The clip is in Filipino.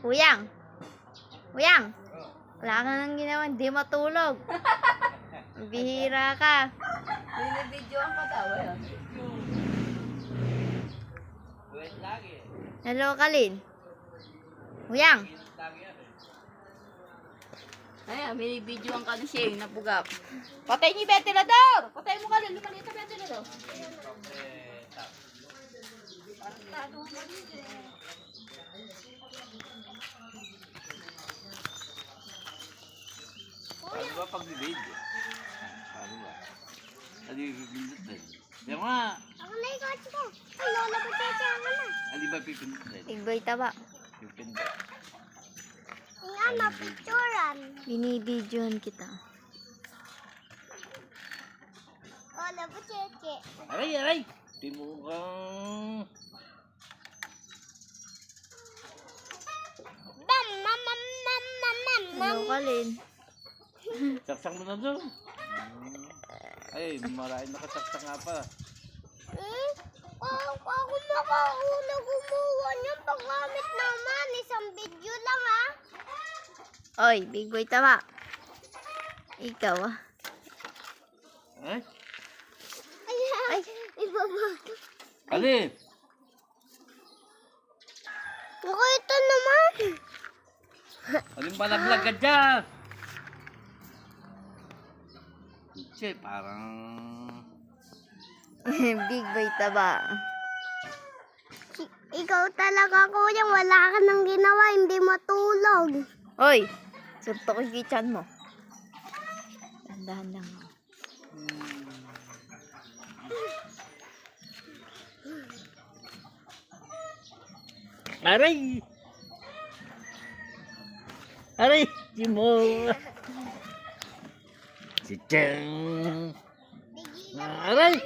Kuyang. Kuyang. Wala ka nang ginawa, hindi matulog. Bihira ka. Binibidyoan ka daw. Hello, Kalin. Kuyang. Ayan, binibidyoan ka na siya yung napugap. Patay niyo yung ventilador! Patay mo ka rin, lumalit ang ventilador. Paano ba pag-video? Paano ba? Ano yung pipindot din? Diyan nga! Ako na ikot ko. Ay, lola ko cheche ako na. Ano ba pipindot din? Igboy taba. Pipindot. Yung ano, picturean. Binibidyohan kita. Lola ko cheche. Aray, aray! Di mo kang... Bam, mam, mam, mam, mam, mam, mam. Hello, Kalin. Saksak mo na doon. Ay, maraming nakasaksak nga pa. Ako makauna gumawa niyan. Paggamit naman. Isang video lang ah. Oy, big boy taba. Ikaw ah. Eh? Ay, ibaba. Alin? Ako ito naman. Alin ba naglag ka dyan? Che, parang... Big boy taba. Ikaw talaga kuya. Wala ka nang ginawa. Hindi matulog. Oy, suntok yung kitchen mo. Dahan lang. Aray! Aray! Si mo! Si Cheng! Aray!